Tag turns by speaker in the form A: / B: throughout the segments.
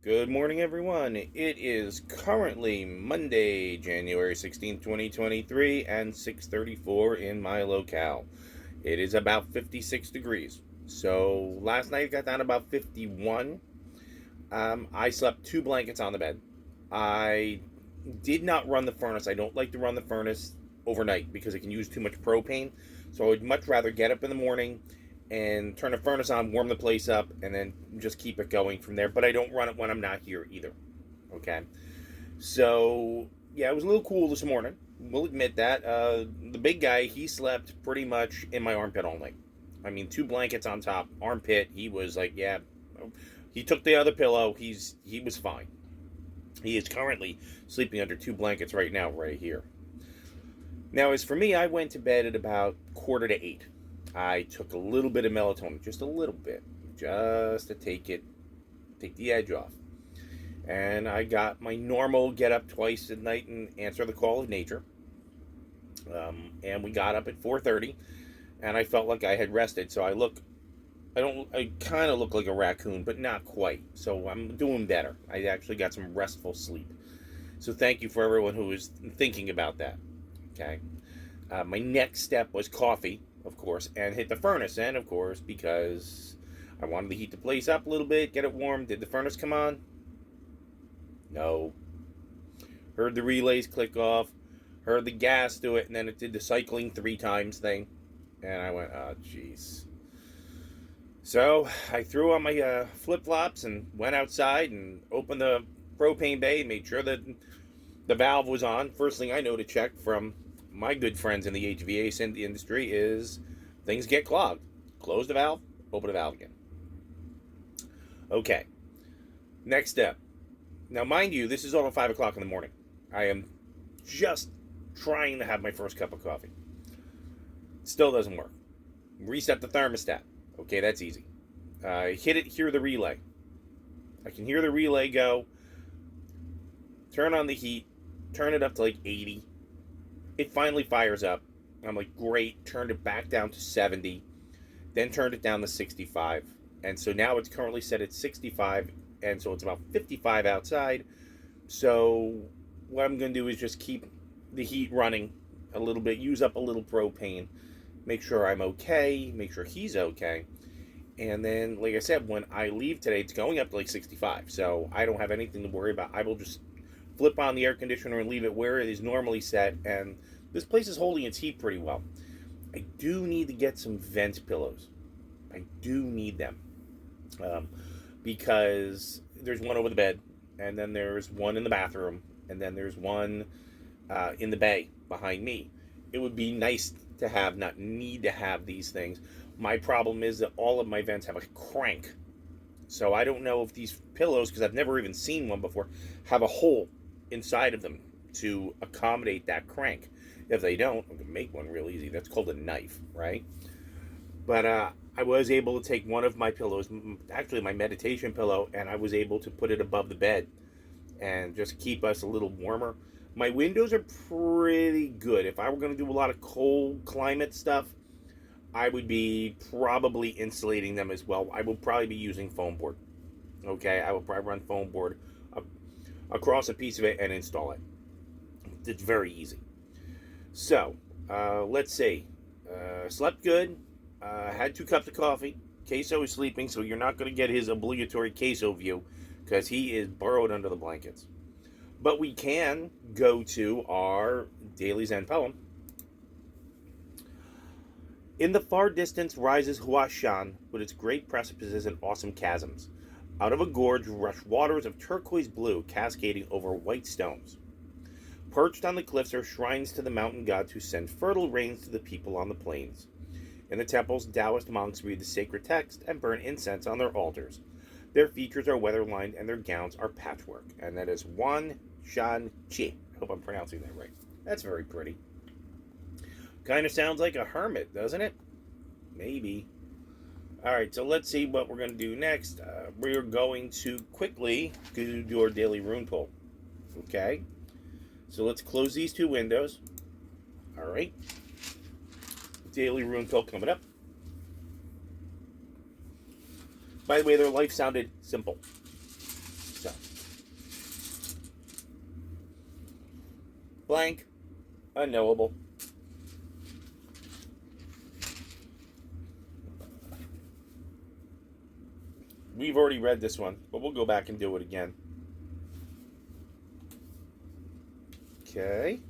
A: Good morning, everyone. It is currently Monday, January 16th, 2023, and 6:34 in my locale. It is about 56 degrees. So last night it got down to about 51. I slept two blankets on the bed. I did not run the furnace. I don't like to run the furnace overnight because it can use too much propane. So I would much rather get up in the morning and turn the furnace on, warm the place up, and then just keep it going from there. But I don't run it when I'm not here either. Okay. So, yeah, it was a little cool this morning. We'll admit that. The big guy, he slept pretty much in my armpit all night. I mean, two blankets on top, armpit. He was like, yeah. He took the other pillow. He was fine. He is currently sleeping under two blankets right now, right here. Now, as for me, I went to bed at about 7:45. I took a little bit of melatonin, just a little bit, just to take the edge off. And I got my normal get up twice at night and answer the call of nature. And we got up at 4:30, and I felt like I had rested. So I kind of look like a raccoon, but not quite. So I'm doing better. I actually got some restful sleep. So thank you for everyone who was thinking about that. Okay. My next step was coffee, of course, and hit the furnace. And of course, because I wanted to heat the place up a little bit, get it warm. Did the furnace come on? No. Heard the relays click off. Heard the gas do it, and then it did the cycling 3 times thing. And I went, oh, jeez. So I threw on my flip-flops and went outside and opened the propane bay, made sure that the valve was on. First thing I know to check from my good friends in the HVAC industry is things get clogged. Close the valve, open the valve again. Okay, next step. Now, mind you, this is over 5 o'clock in the morning. I am just trying to have my first cup of coffee. Still doesn't work. Reset the thermostat. Okay, that's easy. Hear the relay. I can hear the relay go. Turn on the heat. Turn it up to like 80. It finally fires up. I'm like, great. Turned it back down to 70. Then turned it down to 65. And so now it's currently set at 65. And so it's about 55 outside. So what I'm going to do is just keep the heat running a little bit. Use up a little propane. Make sure I'm okay. Make sure he's okay. And then, like I said, when I leave today, it's going up to like 65. So I don't have anything to worry about. I will just flip on the air conditioner and leave it where it is normally set. And this place is holding its heat pretty well. I do need to get some vent pillows. I do need them. Because there's one over the bed. And then there's one in the bathroom. And then there's one in the bay behind me. It would be nice to have, not need to have these things. My problem is that all of my vents have a crank. So I don't know if these pillows, because I've never even seen one before, have a hole inside of them to accommodate that crank. If they don't, I can make one real easy. That's called a knife, right? But I was able to take one of my pillows, actually my meditation pillow, and I was able to put it above the bed and just keep us a little warmer. My windows are pretty good. If I were going to do a lot of cold climate stuff, I would be probably insulating them as well. I will probably be using foam board. Okay, I will probably run foam board across a piece of it and install it. It's very easy. So, let's see. Slept good. Had 2 cups of coffee. Queso is sleeping, so you're not going to get his obligatory queso view because he is burrowed under the blankets. But we can go to our daily Zen poem. In the far distance rises Huashan with its great precipices and awesome chasms. Out of a gorge rush waters of turquoise blue cascading over white stones. Perched on the cliffs are shrines to the mountain gods who send fertile rains to the people on the plains. In the temples, Taoist monks read the sacred text and burn incense on their altars. Their features are weather-lined and their gowns are patchwork. And that is Wan Shan Chi. I hope I'm pronouncing that right. That's very pretty. Kind of sounds like a hermit, doesn't it? Maybe. Alright, so let's see what we're going to do next. We're going to quickly do our daily rune pull. Okay? So let's close these 2 windows. Alright. Daily rune pull coming up. By the way, their life sounded simple. So, Blank. Unknowable. We've already read this one, but we'll go back and do it again. Okay.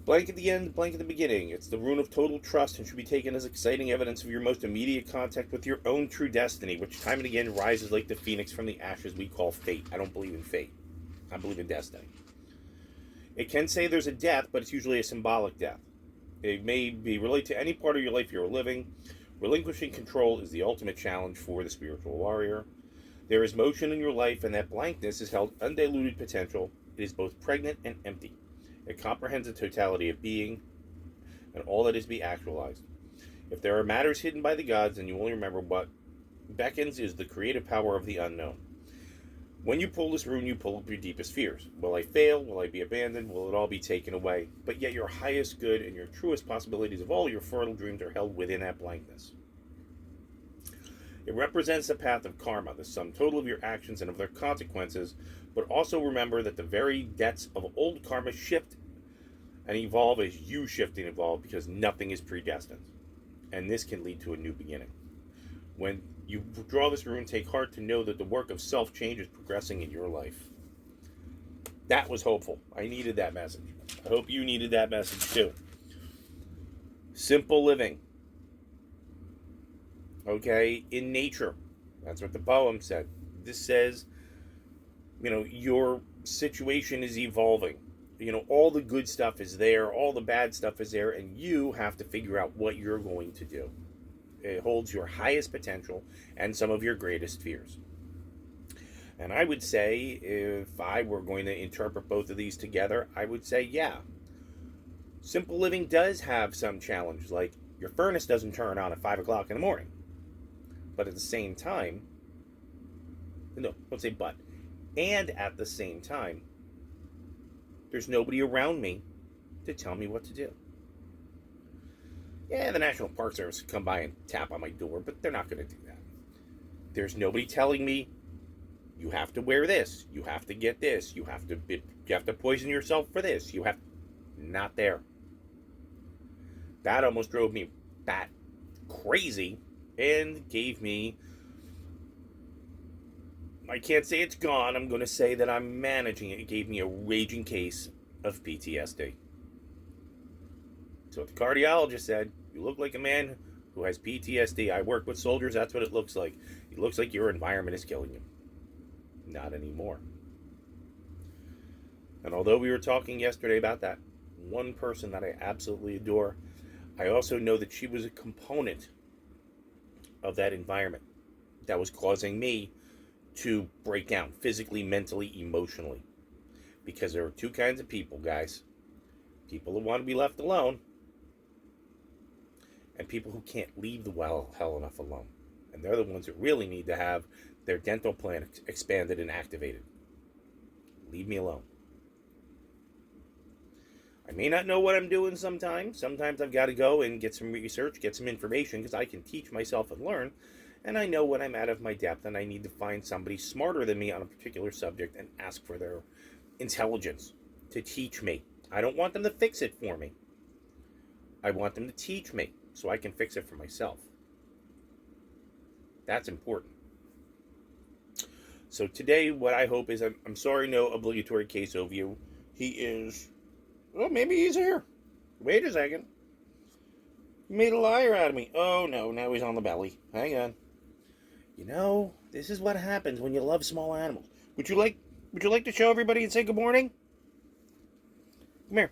A: Blank at the end, blank at the beginning. It's the rune of total trust and should be taken as exciting evidence of your most immediate contact with your own true destiny, which time and again rises like the phoenix from the ashes we call fate. I don't believe in fate. I believe in destiny. It can say there's a death, but it's usually a symbolic death. It may be related to any part of your life you're living. Relinquishing control is the ultimate challenge for the spiritual warrior. There is motion in your life, and that blankness is held undiluted potential. It is both pregnant and empty. It comprehends the totality of being and all that is to be actualized. If there are matters hidden by the gods, then you only remember what beckons is the creative power of the unknown. When you pull this rune, you pull up your deepest fears. Will I fail? Will I be abandoned? Will it all be taken away? But yet your highest good and your truest possibilities of all your fertile dreams are held within that blankness. It represents the path of karma, the sum total of your actions and of their consequences, but also remember that the very debts of old karma shift and evolve as you shift and evolve, because nothing is predestined. And this can lead to a new beginning. When you draw this rune, take heart to know that the work of self-change is progressing in your life. That was hopeful. I needed that message. I hope you needed that message too. Simple living. Okay, in nature. That's what the poem said. This says, your situation is evolving. All the good stuff is there, all the bad stuff is there, and you have to figure out what you're going to do. It holds your highest potential and some of your greatest fears. And I would say, if I were going to interpret both of these together, I would say, yeah, simple living does have some challenge, like your furnace doesn't turn on at 5 o'clock in the morning. But at the same time, no, don't say but. And at the same time, there's nobody around me to tell me what to do. Yeah, the National Park Service could come by and tap on my door, but they're not going to do that. There's nobody telling me, you have to wear this, you have to get this, you have to poison yourself for this, not there. That almost drove me bat crazy and gave me, I can't say it's gone, I'm going to say that I'm managing it. It gave me a raging case of PTSD. So what the cardiologist said, you look like a man who has PTSD. I work with soldiers, that's what it looks like. It looks like your environment is killing you. Not anymore. And although we were talking yesterday about that one person that I absolutely adore, I also know that she was a component of that environment that was causing me to break down physically, mentally, emotionally. Because there are two kinds of people, guys. People who want to be left alone, and people who can't leave the hell enough alone. And they're the ones that really need to have their dental plan expanded and activated. Leave me alone. I may not know what I'm doing sometimes. Sometimes I've got to go and get some research, get some information, because I can teach myself and learn. And I know when I'm out of my depth and I need to find somebody smarter than me on a particular subject and ask for their intelligence to teach me. I don't want them to fix it for me. I want them to teach me so I can fix it for myself. That's important. So today, what I hope is, I'm sorry, no obligatory case overview. He is, well, maybe he's here. Wait a second. You made a liar out of me. Oh no, now he's on the belly. Hang on. This is what happens when you love small animals. Would you like to show everybody and say good morning? Come here.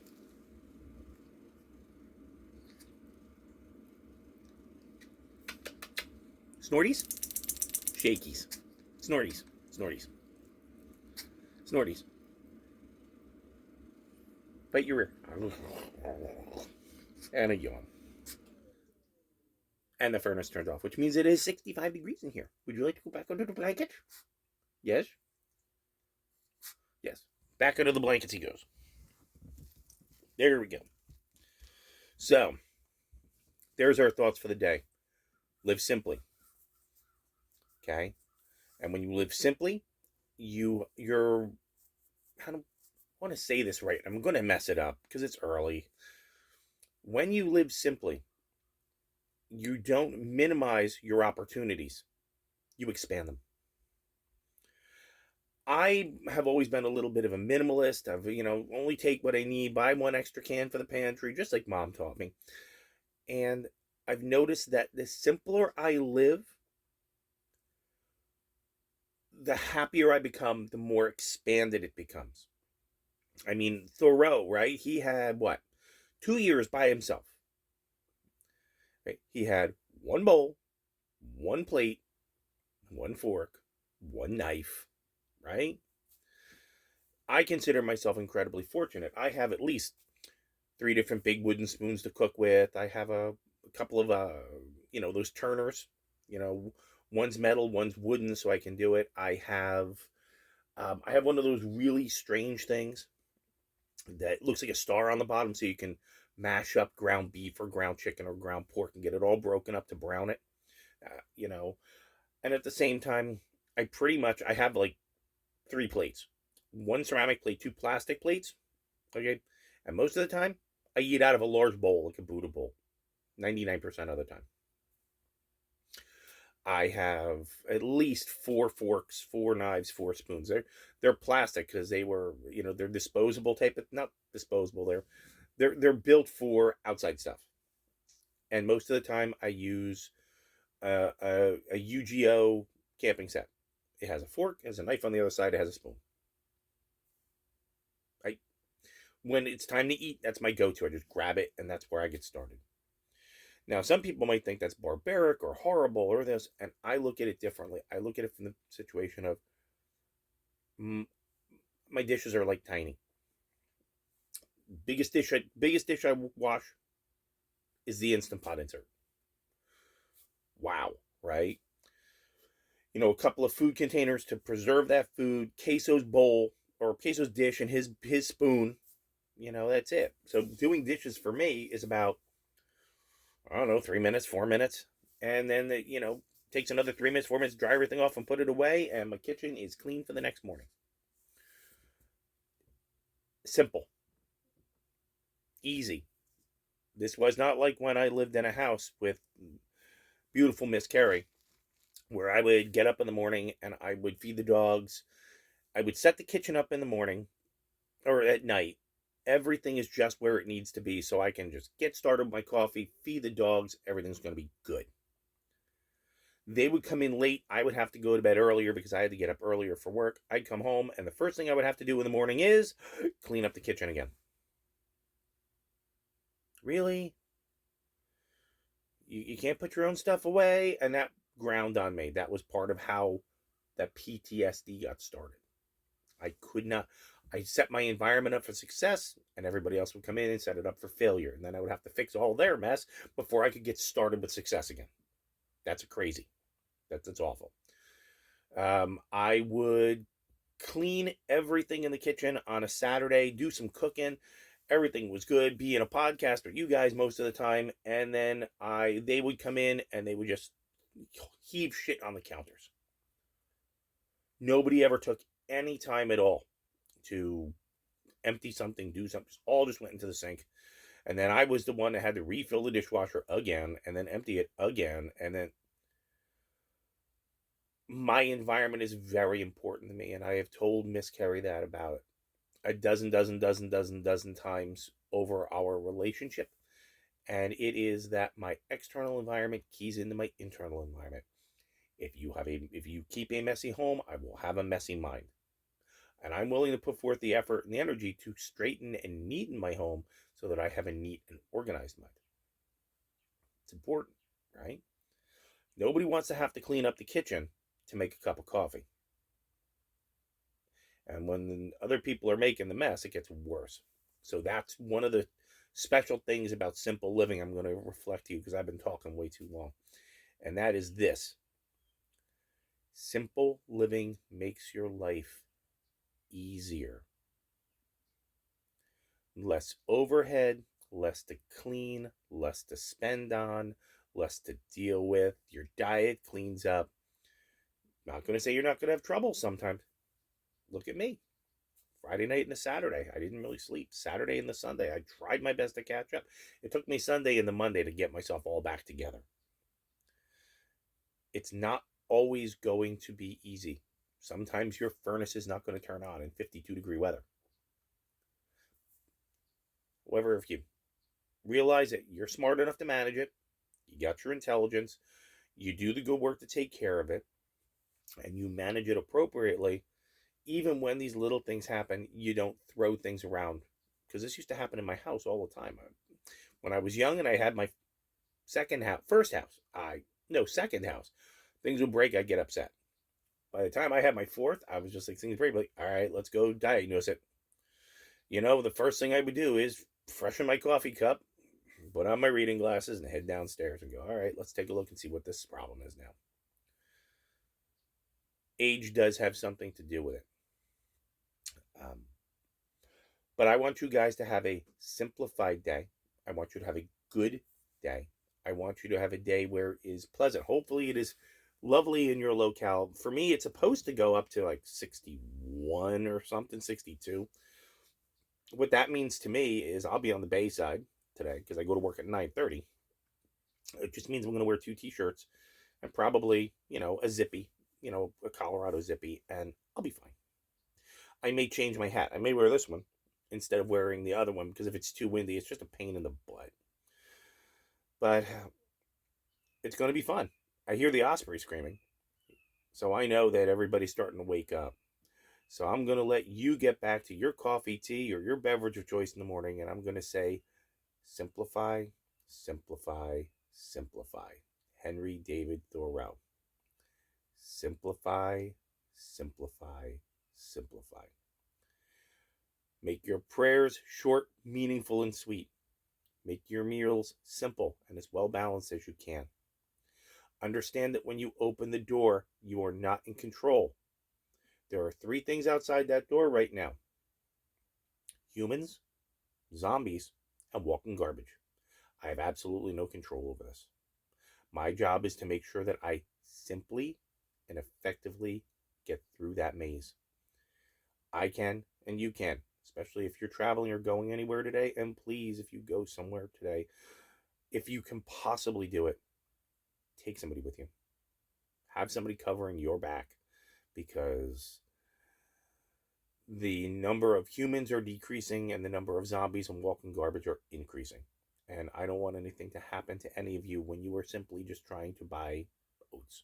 A: Snorties? Shakies. Snorties. Snorties. Snorties. Bite your ear. And a yawn. And the furnace turned off, which means it is 65 degrees in here. Would you like to go back under the blanket? Yes? Yes. Back under the blankets he goes. There we go. So, there's our thoughts for the day. Live simply. Okay? And when you live simply, you're kind of, want to say this right. I'm going to mess it up because it's early. When you live simply, you don't minimize your opportunities, you expand them. I have always been a little bit of a minimalist. I've, only take what I need, buy one extra can for the pantry, just like mom taught me. And I've noticed that the simpler I live, the happier I become, the more expanded it becomes. I mean, Thoreau, right? He had what? 2 years by himself. Right? He had one bowl, one plate, one fork, one knife, right? I consider myself incredibly fortunate. I have at least 3 different big wooden spoons to cook with. I have a couple of those turners. You know, one's metal, one's wooden, so I can do it. I have one of those really strange things that looks like a star on the bottom, so you can mash up ground beef or ground chicken or ground pork and get it all broken up to brown it. And at the same time, I have like 3 plates, one ceramic plate, 2 plastic plates. Okay, and most of the time, I eat out of a large bowl, like a Buddha bowl. 99% of the time. I have at least 4 forks, 4 knives, 4 spoons. They're plastic because they're disposable type of, not disposable. They're built for outside stuff. And most of the time, I use a UGO camping set. It has a fork, it has a knife on the other side, it has a spoon. When it's time to eat, that's my go-to. I just grab it, and that's where I get started. Now, some people might think that's barbaric or horrible or this, and I look at it differently. I look at it from the situation of my dishes are like tiny. Biggest dish I wash is the Instant Pot insert. Wow, right? A couple of food containers to preserve that food, queso's bowl or queso's dish, and his spoon. That's it. So doing dishes for me is about, I don't know, 3 minutes, 4 minutes. And then, takes another 3 minutes, 4 minutes, dry everything off and put it away. And my kitchen is clean for the next morning. Simple. Easy. This was not like when I lived in a house with beautiful Miss Carrie, where I would get up in the morning and I would feed the dogs. I would set the kitchen up in the morning or at night. Everything is just where it needs to be, so I can just get started with my coffee, feed the dogs, everything's going to be good. They would come in late. I would have to go to bed earlier because I had to get up earlier for work. I'd come home, and the first thing I would have to do in the morning is clean up the kitchen again. Really? You can't put your own stuff away? And that ground on me. That was part of how that PTSD got started. I could not. I set my environment up for success, and everybody else would come in and set it up for failure. And then I would have to fix all their mess before I could get started with success again. That's crazy. That's awful. I would clean everything in the kitchen on a Saturday, do some cooking. Everything was good, being a podcast with you guys most of the time. And then they would come in and they would just heave shit on the counters. Nobody ever took any time at all to empty something, do something. All just went into the sink. And then I was the one that had to refill the dishwasher again and then empty it again. And then my environment is very important to me. And I have told Miss Carrie that about a dozen times over our relationship. And it is that my external environment keys into my internal environment. If you keep a messy home, I will have a messy mind. And I'm willing to put forth the effort and the energy to straighten and neaten my home so that I have a neat and organized mind. It's important, right? Nobody wants to have to clean up the kitchen to make a cup of coffee. And when other people are making the mess, it gets worse. So that's one of the special things about simple living I'm going to reflect to you because I've been talking way too long. And that is this. Simple living makes your life easier. Less overhead, less to clean, less to spend on, less to deal with. Your diet cleans up. Not going to say you're not going to have trouble sometimes. Look at me. Friday night and the Saturday, I didn't really sleep. Saturday and the Sunday, I tried my best to catch up. It took me Sunday and the Monday to get myself all back together. It's not always going to be easy. Sometimes your furnace is not going to turn on in 52-degree weather. However, if you realize that you're smart enough to manage it, you got your intelligence, you do the good work to take care of it, and you manage it appropriately, even when these little things happen, you don't throw things around. Because this used to happen in my house all the time. When I was young and I had my second house, second house, things would break, I'd get upset. By the time I had my fourth, I was just like, things break, like, all right, let's go diagnose it. The first thing I would do is freshen my coffee cup, put on my reading glasses, and head downstairs and go, all right, let's take a look and see what this problem is now. Age does have something to do with it. But I want you guys to have a simplified day. I want you to have a good day. I want you to have a day where it is pleasant. Hopefully it is lovely in your locale. For me, it's supposed to go up to like 61 or something, 62. What that means to me is I'll be on the bay side today because I go to work at 9:30. It just means I'm going to wear 2 t-shirts and probably, a zippy, a Colorado zippy, and I'll be fine. I may change my hat. I may wear this one instead of wearing the other one because if it's too windy, it's just a pain in the butt. But it's going to be fun. I hear the osprey screaming, so I know that everybody's starting to wake up. So I'm going to let you get back to your coffee, tea, or your beverage of choice in the morning, and I'm going to say, simplify, simplify, simplify. Henry David Thoreau. Simplify, simplify, simplify. Make your prayers short, meaningful, and sweet. Make your meals simple and as well balanced as you can. Understand that when you open the door, you are not in control. There are 3 things outside that door right now: humans, zombies, and walking garbage. I have absolutely no control over this. My job is to make sure that I simply and effectively get through that maze. I can, and you can, especially if you're traveling or going anywhere today. And please, if you go somewhere today, if you can possibly do it, take somebody with you. Have somebody covering your back, because the number of humans are decreasing and the number of zombies and walking garbage are increasing. And I don't want anything to happen to any of you when you are simply just trying to buy oats.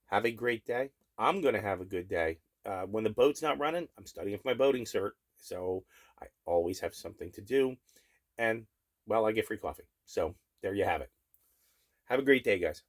A: Have a great day. I'm going to have a good day. When the boat's not running, I'm studying for my boating cert. So I always have something to do. And, well, I get free coffee. So there you have it. Have a great day, guys.